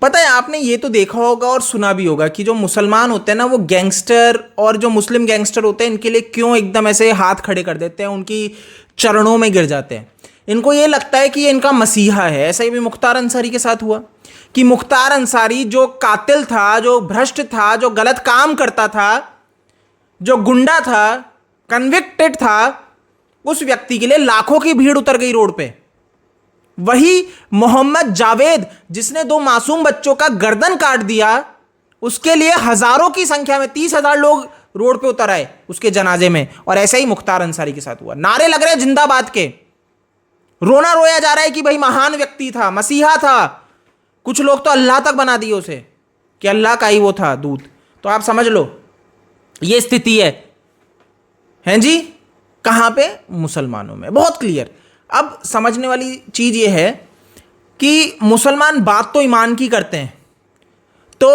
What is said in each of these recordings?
पता है, आपने ये तो देखा होगा और सुना भी होगा कि जो मुसलमान होते हैं ना, वो गैंगस्टर और जो मुस्लिम गैंगस्टर होते हैं इनके लिए क्यों एकदम ऐसे हाथ खड़े कर देते हैं, उनकी चरणों में गिर जाते हैं। इनको ये लगता है कि ये इनका मसीहा है। ऐसा ही भी मुख्तार अंसारी के साथ हुआ कि मुख्तार अंसारी जो कातिल था, जो भ्रष्ट था, जो गलत काम करता था, जो गुंडा था, कन्विक्टेड था, उस व्यक्ति के लिए लाखों की भीड़ उतर गई रोड पे। वही मोहम्मद जावेद जिसने 2 मासूम बच्चों का गर्दन काट दिया, उसके लिए हजारों की संख्या में 30,000 लोग रोड पे उतर आए उसके जनाजे में। और ऐसा ही मुख्तार अंसारी के साथ हुआ। नारे लग रहे हैं जिंदाबाद के, रोना रोया जा रहा है कि भाई महान व्यक्ति था, मसीहा था। कुछ लोग तो अल्लाह तक बना दिए उसे कि अल्लाह का ही वो था दूत। तो आप समझ लो ये स्थिति है हैं जी। कहां पे? मुसलमानों में। बहुत क्लियर। अब समझने वाली चीज ये है कि मुसलमान बात तो ईमान की करते हैं। तो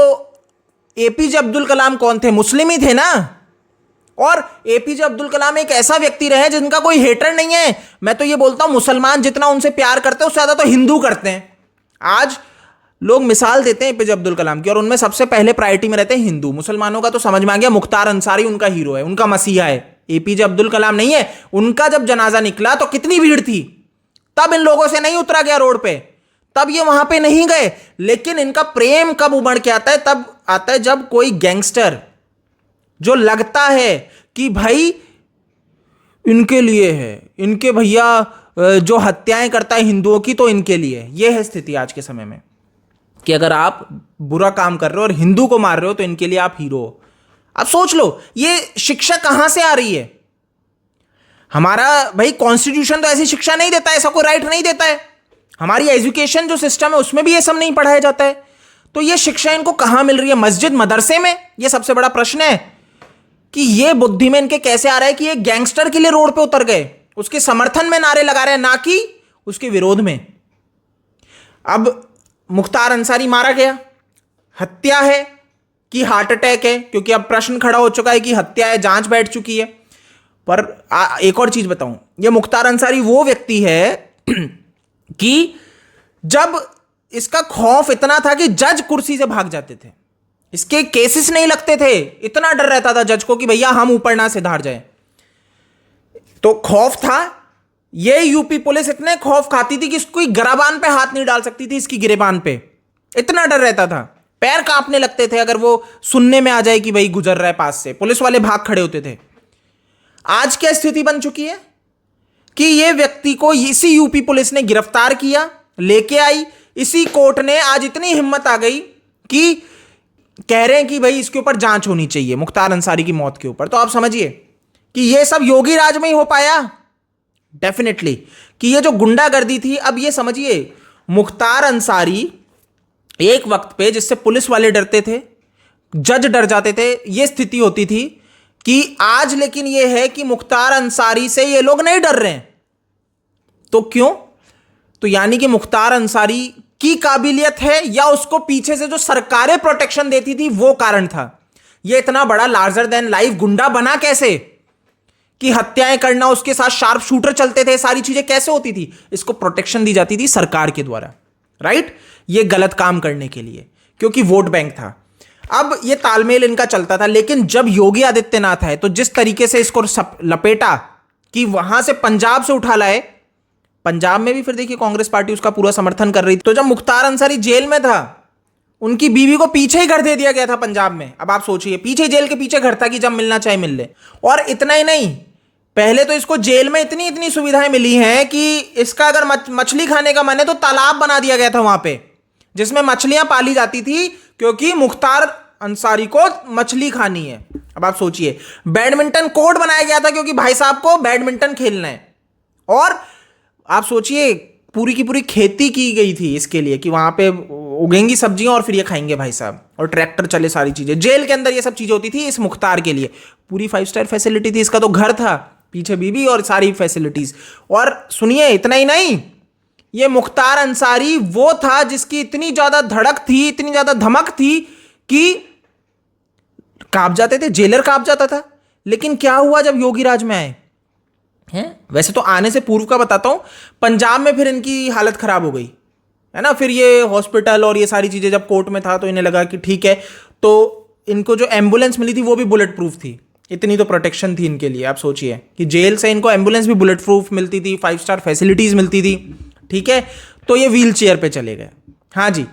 एपीजे अब्दुल कलाम कौन थे? मुस्लिम ही थे ना। और एपीजे अब्दुल कलाम एक ऐसा व्यक्ति रहे जिनका कोई हेटर नहीं है। मैं तो ये बोलता हूं मुसलमान जितना उनसे प्यार करते हैं उससे ज्यादा तो हिंदू करते हैं। आज लोग मिसाल देते हैं एपीजे अब्दुल कलाम की और उनमें सबसे पहले प्रायोरिटी में रहते हैं हिंदू। मुसलमानों का तो समझ में आ गया, मुख्तार अंसारी उनका हीरो है, उनका मसीहा है, एपीजे अब्दुल कलाम नहीं है। उनका जब जनाजा निकला तो कितनी भीड़ थी, तब इन लोगों से नहीं उतरा गया रोड पे, तब ये वहां पे नहीं गए। लेकिन इनका प्रेम कब उमड़ के आता है? तब आता है जब कोई गैंगस्टर जो लगता है कि भाई इनके लिए है, इनके भैया जो हत्याएं करता है हिंदुओं की तो इनके लिए। यह है स्थिति आज के समय में कि अगर आप बुरा काम कर रहे हो और हिंदू को मार रहे हो तो इनके लिए आप हीरो हो। अब सोच लो ये शिक्षा कहां से आ रही है? हमारा भाई कॉन्स्टिट्यूशन तो ऐसी शिक्षा नहीं देता है, ऐसा कोई राइट नहीं देता है। हमारी एजुकेशन जो सिस्टम है उसमें भी ये सब नहीं पढ़ाया जाता है। तो ये शिक्षा इनको कहां मिल रही है? मस्जिद मदरसे में? ये सबसे बड़ा प्रश्न है कि ये बुद्धि में इनके कैसे आ रहा है कि ये गैंगस्टर के लिए रोड पे उतर गए, उसके समर्थन में नारे लगा रहे हैं, ना कि उसके विरोध में। अब मुख्तार अंसारी मारा गया, हत्या है कि हार्ट अटैक है? क्योंकि अब प्रश्न खड़ा हो चुका है कि हत्या है, जांच बैठ चुकी है। पर एक और चीज बताऊं, यह मुख्तार अंसारी वो व्यक्ति है कि जब इसका खौफ इतना था कि जज कुर्सी से भाग जाते थे, इसके केसेस नहीं लगते थे, इतना डर रहता था जज को कि भैया हम ऊपर ना से धार जाए। तो खौफ था। ये यूपी पुलिस इतने खौफ खाती थी कि इसको गिरेबान पे हाथ नहीं डाल सकती थी, इसकी गिरेबान पे इतना डर रहता था। पैर कांपने लगते थे अगर वो सुनने में आ जाए कि भाई गुजर रहा है पास से, पुलिस वाले भाग खड़े होते थे। आज क्या स्थिति बन चुकी है कि ये व्यक्ति को इसी यूपी पुलिस ने गिरफ्तार किया, लेके आई, इसी कोर्ट ने आज इतनी हिम्मत आ गई कि कह रहे हैं कि भाई इसके ऊपर जांच होनी चाहिए, मुख्तार अंसारी की मौत के ऊपर। तो आप समझिए कि ये सब योगी राज में ही हो पाया डेफिनेटली, कि ये जो गुंडागर्दी थी। अब ये समझिए मुख्तार अंसारी एक वक्त पे जिससे पुलिस वाले डरते थे, जज डर जाते थे, ये स्थिति होती थी कि आज लेकिन ये है कि मुख्तार अंसारी से ये लोग नहीं डर रहे हैं। तो क्यों? तो यानी कि मुख्तार अंसारी की काबिलियत है या उसको पीछे से जो सरकारें प्रोटेक्शन देती थी वो कारण था? ये इतना बड़ा लार्जर देन लाइफ गुंडा बना कैसे कि हत्याएं करना, उसके साथ शार्प शूटर चलते थे, सारी चीजें कैसे होती थी? इसको प्रोटेक्शन दी जाती थी सरकार के द्वारा, राइट? ये गलत काम करने के लिए, क्योंकि वोट बैंक था। अब ये तालमेल इनका चलता था। लेकिन जब योगी आदित्यनाथ आए तो जिस तरीके से इसको लपेटा कि वहां से पंजाब से उठा लाए, पंजाब में भी फिर देखिए कांग्रेस पार्टी उसका पूरा समर्थन कर रही थी। तो जब मुख्तार अंसारी जेल में था, उनकी बीवी को पीछे ही घर दे दिया गया था पंजाब में। अब आप सोचिए, पीछे जेल के पीछे घर था कि जब मिलना चाहे मिल ले। और इतना ही नहीं, पहले तो इसको जेल में इतनी इतनी सुविधाएं मिली हैं कि इसका अगर मछली खाने का मन है तो तालाब बना दिया गया था वहां पे, जिसमें मछलियां पाली जाती थी, क्योंकि मुख्तार अंसारी को मछली खानी है। अब आप सोचिए, बैडमिंटन कोर्ट बनाया गया था क्योंकि भाई साहब को बैडमिंटन खेलना है। और आप सोचिए पूरी की पूरी खेती की गई थी इसके लिए कि वहां पे उगेंगी सब्जियां और फिर ये खाएंगे भाई साहब, और ट्रैक्टर चले, सारी चीजें जेल के अंदर ये सब चीजें होती थी इस मुख्तार के लिए। पूरी 5 स्टार फैसिलिटी थी, इसका तो घर था, पीछे बीबी और सारी फैसिलिटीज। और सुनिए, इतना ही नहीं, ये मुख्तार अंसारी वो था जिसकी इतनी ज्यादा धड़क थी, इतनी ज्यादा धमक थी कि कांप जाते थे, जेलर कांप जाता था। लेकिन क्या हुआ जब योगी राज में आए हैं? वैसे तो आने से पूर्व का बताता हूं, पंजाब में फिर इनकी हालत खराब हो गई है ना। फिर ये हॉस्पिटल और ये सारी चीज़ें जब कोर्ट में था तो इन्हें लगा कि ठीक है, तो इनको जो एम्बुलेंस मिली थी वो भी बुलेट प्रूफ थी, इतनी तो प्रोटेक्शन थी इनके लिए। आप सोचिए कि जेल से इनको एम्बुलेंस भी बुलेट प्रूफ मिलती थी, 5 स्टार फैसिलिटीज़ मिलती थी, ठीक है। तो ये व्हील चेयर पे चले गए। हाँ जी,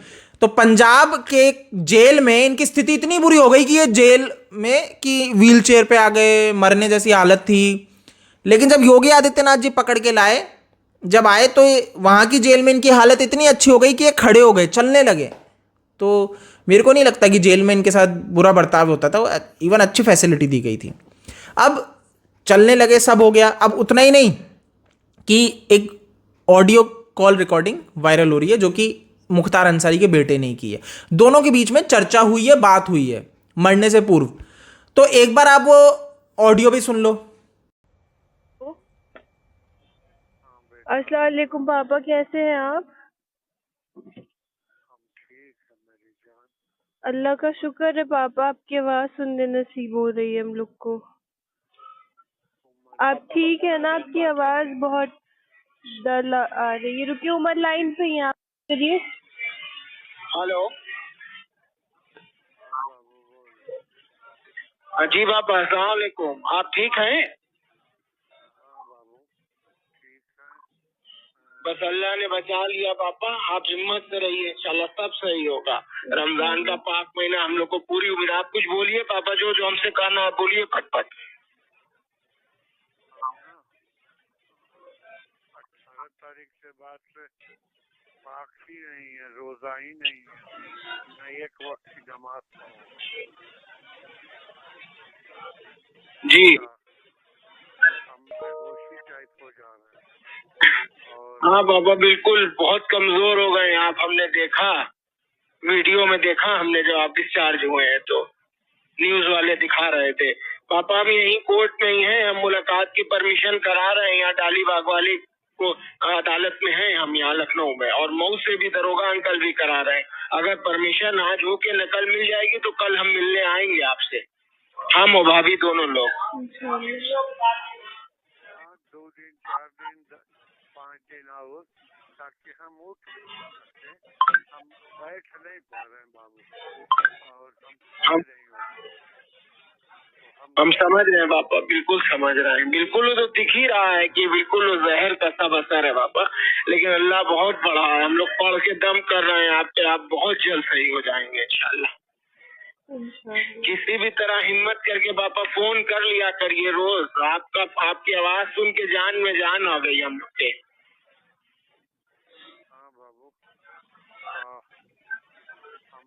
तो पंजाब के जेल में इनकी स्थिति इतनी बुरी हो गई कि ये जेल में कि व्हील चेयर पे आ गए, मरने जैसी हालत थी। लेकिन जब योगी आदित्यनाथ जी पकड़ के लाए, जब आए तो वहाँ की जेल में इनकी हालत इतनी अच्छी हो गई कि ये खड़े हो गए, चलने लगे। तो मेरे को नहीं लगता कि जेल में इनके साथ बुरा बर्ताव होता था, इवन अच्छी फैसिलिटी दी गई थी। अब चलने लगे, सब हो गया। अब उतना ही नहीं कि एक ऑडियो कॉल रिकॉर्डिंग वायरल हो रही है जो कि मुख्तार अंसारी के बेटे ने की है। दोनों के बीच में चर्चा हुई है, बात हुई है मरने से पूर्व। तो एक बार आप वो ऑडियो भी सुन लो। अस्सलाम वालेकुम पापा, कैसे हैं आप? अल्लाह का शुक्र है पापा, आपकी आवाज़ सुनने नसीब हो रही है हम लोग को। आप ठीक है ना? आपकी आवाज़ बहुत डल आ रही है। रुकिए, उमर लाइन पे ही आप करिए। हेलो। जी पापा, अस्सलाम वालेकुम। आप ठीक हैं? बस अल्लाह ने बचा लिया पापा, आप हिम्मत से रहिए, इंशाल्लाह सब सही होगा। रमजान का पाक महीना हम लोग को पूरी उम्मीद। आप कुछ बोलिए पापा, जो जो हमसे कहना है बोलिए फटफट। 18 तारीख से बाद से पाक ही नहीं है, रोजा ही नहीं है, न एक वक्त की नमाज पढ़ो। जी हम बेहोशी टाइप हो जा रहे हैं। और हाँ पापा, बिल्कुल बहुत कमजोर हो गए आप। हमने देखा, वीडियो में देखा हमने, जब आप डिस्चार्ज हुए हैं तो न्यूज वाले दिखा रहे थे। पापा हम यही कोर्ट में ही हैं, हम मुलाकात की परमिशन करा रहे हैं यहाँ डालीबाग वाली को अदालत में हैं हम यहाँ लखनऊ में, और मऊ से भी दरोगा अंकल भी करा रहे हैं। अगर परमिशन आज हो के नकल मिल जाएगी तो कल हम मिलने आएंगे आपसे, हम और भाभी दोनों लोग। 2 दिन 4 दिन 5 दिन और, ताकि हम उठ सके। हम बैठ नहीं पा रहे हैं बाबू, और हम नहीं हो। हम समझ रहे हैं पापा, बिल्कुल समझ रहे हैं, बिल्कुल तो दिख ही रहा है कि बिल्कुल जहर का सब असर है पापा। लेकिन अल्लाह बहुत बड़ा है, हम लोग पढ़ के दम कर रहे हैं आप पे, आप बहुत जल्द सही हो जाएंगे इंशाल्लाह। किसी भी तरह हिम्मत करके पापा फोन कर लिया करिए रोज। आपकी आवाज सुन के जान में जान आ गई हम लोग के। हाँ बाबू, हम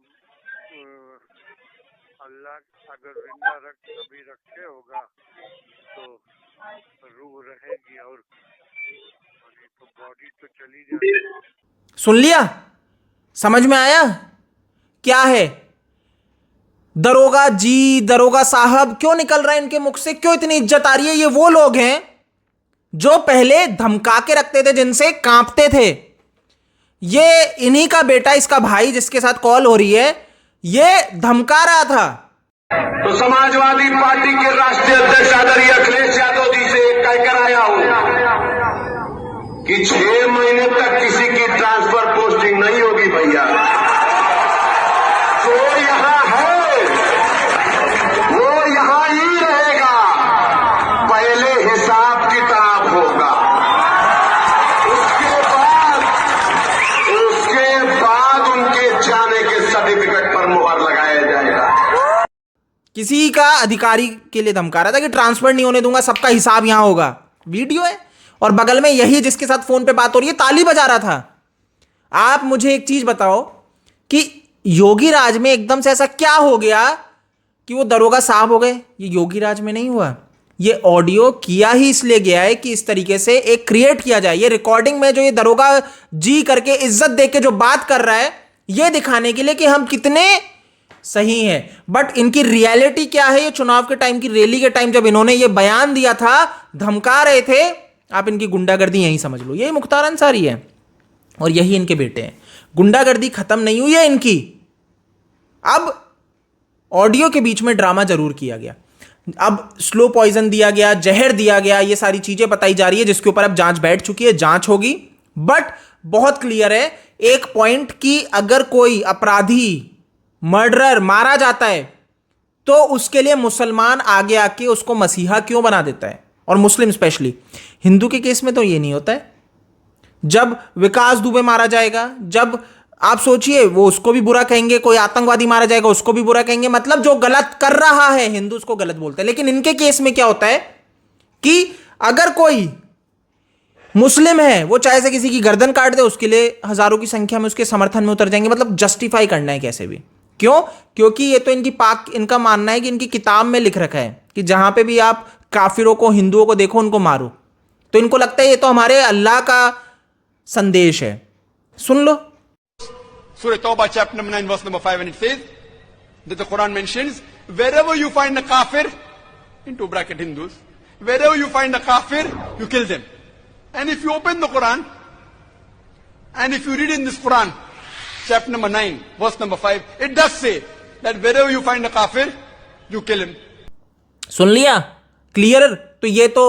अल्लाह अगर जिंदा कभी रखे होगा तो रूह रहेगी, और तो बॉडी तो चली जाएगी। सुन लिया? समझ में आया क्या है? दरोगा जी, दरोगा साहब क्यों निकल रहा है इनके मुख से, क्यों इतनी इज्जत आ रही है? ये वो लोग हैं जो पहले धमका के रखते थे, जिनसे कांपते थे। ये इन्हीं का बेटा, इसका भाई जिसके साथ कॉल हो रही है, ये धमका रहा था। तो समाजवादी पार्टी के राष्ट्रीय अध्यक्ष आदरणीय अखिलेश यादव जी से कहकर आया हूं कि 6 महीने तक किसी की ट्रांसफर पोस्टिंग नहीं होगी भैया। जो यहां है वो यहां ही रहेगा, पहले हिसाब किताब होगा, उसके बाद उनके जाने के सर्टिफिकेट पर मुहर लगाया जाएगा। किसी का अधिकारी के लिए धमका रहा था कि ट्रांसफर नहीं होने दूंगा, सबका हिसाब यहां होगा। वीडियो है, और बगल में यही जिसके साथ फोन पे बात हो रही है ताली बजा रहा था। आप मुझे एक चीज बताओ कि योगी राज में एकदम से ऐसा क्या हो गया कि वो दरोगा साहब हो गए? ये योगी राज में नहीं हुआ, ये ऑडियो किया ही इसलिए गया है कि इस तरीके से एक क्रिएट किया जाए। ये रिकॉर्डिंग में जो ये दरोगा जी करके इज्जत दे के जो बात कर रहा है, ये दिखाने के लिए कि हम कितने सही है। बट इनकी रियलिटी क्या है? ये चुनाव के टाइम की रैली के टाइम जब इन्होंने ये बयान दिया था, धमका रहे थे, आप इनकी गुंडागर्दी यही समझ लो। यही मुख्तार अंसारी है और यही इनके बेटे हैं। गुंडागर्दी खत्म नहीं हुई है इनकी। अब ऑडियो के बीच में ड्रामा जरूर किया गया, अब स्लो पॉइजन दिया गया, जहर दिया गया, ये सारी चीजें बताई जा रही है, जिसके ऊपर अब जांच बैठ चुकी है, जांच होगी बट बहुत क्लियर है एक पॉइंट कि अगर कोई अपराधी मर्डरर मारा जाता है तो उसके लिए मुसलमान आगे आके उसको मसीहा क्यों बना देता है, और मुस्लिम स्पेशली। हिंदू के केस में तो ये नहीं होता है। जब विकास दुबे मारा जाएगा, जब आप सोचिए वो उसको भी बुरा कहेंगे, कोई आतंकवादी मारा जाएगा उसको भी बुरा कहेंगे, मतलब जो गलत कर रहा है हिंदू उसको गलत बोलते हैं। लेकिन इनके केस में क्या होता है कि अगर कोई मुस्लिम है वो चाहे से किसी की गर्दन काट दे, उसके लिए हजारों की संख्या में उसके समर्थन में उतर जाएंगे, मतलब जस्टिफाई करना है कैसे भी। क्यों? क्योंकि ये तो इनका मानना है कि इनकी किताब में लिख रखा है कि जहां पे भी आप काफिरों को, हिंदुओं को देखो उनको मारो। तो इनको लगता है ये तो हमारे अल्लाह का संदेश है। सुन लो Surah Tawbah chapter number 9 verse number 5, and it says that the Quran mentions wherever you find a kafir, into bracket Hindus, wherever you find a kafir, you kill them. And if you open the Quran and if you read in this Quran chapter number 9 verse number 5, it does say that wherever you find a kafir, you kill him. सुन लिया? Clear? तो ये तो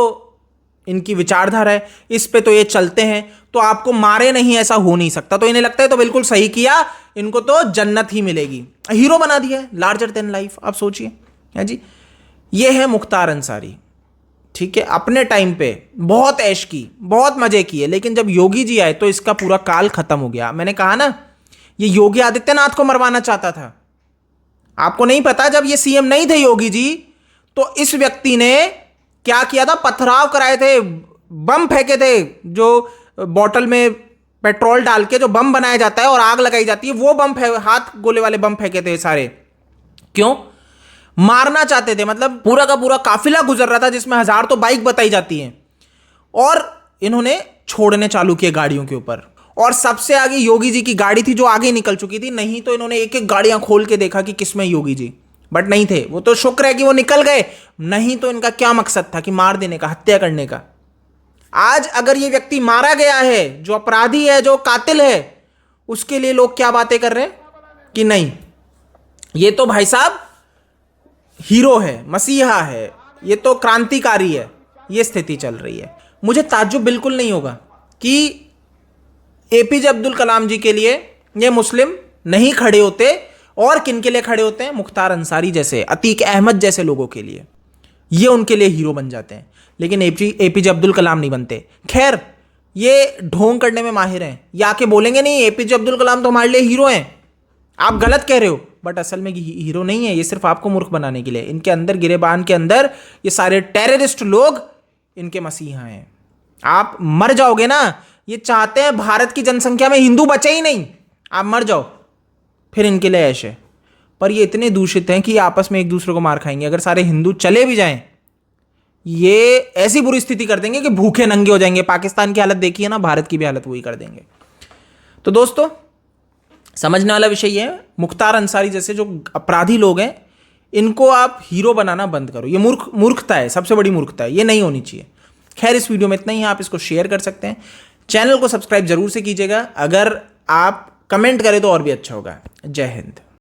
इनकी विचारधारा है, इस पे तो ये चलते हैं। तो आपको मारे नहीं ऐसा हो नहीं सकता, तो इन्हें लगता है तो बिल्कुल सही किया, इनको तो जन्नत ही मिलेगी। हीरो बना दिया है, लार्जर देन लाइफ। आप सोचिए है जी। ये है मुख्तार अंसारी, ठीक है। अपने टाइम पे बहुत ऐश की, बहुत मजे किए, लेकिन जब योगी जी आए तो इसका पूरा काल खत्म हो गया। मैंने कहा ना, ये योगी आदित्यनाथ को मरवाना चाहता था। आपको नहीं पता, जब ये सीएम नहीं थे योगी जी तो इस व्यक्ति ने क्या किया था? पथराव कराए थे, बम फेंके थे, जो बॉटल में पेट्रोल डाल के जो बम बनाया जाता है और आग लगाई जाती है, वो बम हाथ गोले वाले बम फेंके थे सारे। क्यों? मारना चाहते थे। मतलब पूरा का पूरा काफिला गुजर रहा था जिसमें 1000 तो बाइक बताई जाती हैं, और इन्होंने छोड़ने चालू किए गाड़ियों के ऊपर। और सबसे आगे योगी जी की गाड़ी थी जो आगे निकल चुकी थी, नहीं तो इन्होंने एक एक गाड़ियां खोल के देखा कि किसमें योगी जी, बट नहीं थे। वो तो शुक्र है कि वो निकल गए, नहीं तो इनका क्या मकसद था कि मार देने का, हत्या करने का। आज अगर ये व्यक्ति मारा गया है, जो अपराधी है, जो कातिल है, उसके लिए लोग क्या बातें कर रहे हैं कि नहीं ये तो भाई साहब हीरो है, मसीहा है, ये तो क्रांतिकारी है। ये स्थिति चल रही है। मुझे ताज्जुब बिल्कुल नहीं होगा कि एपीजे अब्दुल कलाम जी के लिए ये मुस्लिम नहीं खड़े होते, और किन के लिए खड़े होते हैं? मुख्तार अंसारी जैसे, अतीक अहमद जैसे लोगों के लिए। ये उनके लिए हीरो बन जाते हैं, लेकिन एपीजे अब्दुल कलाम नहीं बनते। खैर, ये ढोंग करने में माहिर हैं, या के बोलेंगे नहीं एपीजे अब्दुल कलाम तो हमारे लिए हीरो हैं, आप गलत कह रहे हो, बट असल में हीरो नहीं है, ये सिर्फ आपको मूर्ख बनाने के लिए। इनके अंदर, गिरेबान के अंदर, ये सारे टेररिस्ट लोग इनके मसीहा हैं। आप मर जाओगे ना। ये चाहते हैं भारत की जनसंख्या में हिंदू बचे ही नहीं, आप मर जाओ, फिर इनके लिए ऐश है। पर ये इतने दूषित हैं कि आपस में एक दूसरे को मार खाएंगे। अगर सारे हिंदू चले भी जाएं, ये ऐसी बुरी स्थिति कर देंगे कि भूखे नंगे हो जाएंगे। पाकिस्तान की हालत देखी है ना, भारत की भी हालत वही कर देंगे। तो दोस्तों, समझने वाला विषय ये है, मुख्तार अंसारी जैसे जो अपराधी लोग हैं, इनको आप हीरो बनाना बंद करो। ये मूर्खता है, सबसे बड़ी मूर्खता है, ये नहीं होनी चाहिए। खैर, इस वीडियो में इतना ही है। आप इसको शेयर कर सकते हैं, चैनल को सब्सक्राइब जरूर से कीजिएगा। अगर आप कमेंट करें तो और भी अच्छा होगा। जय हिंद।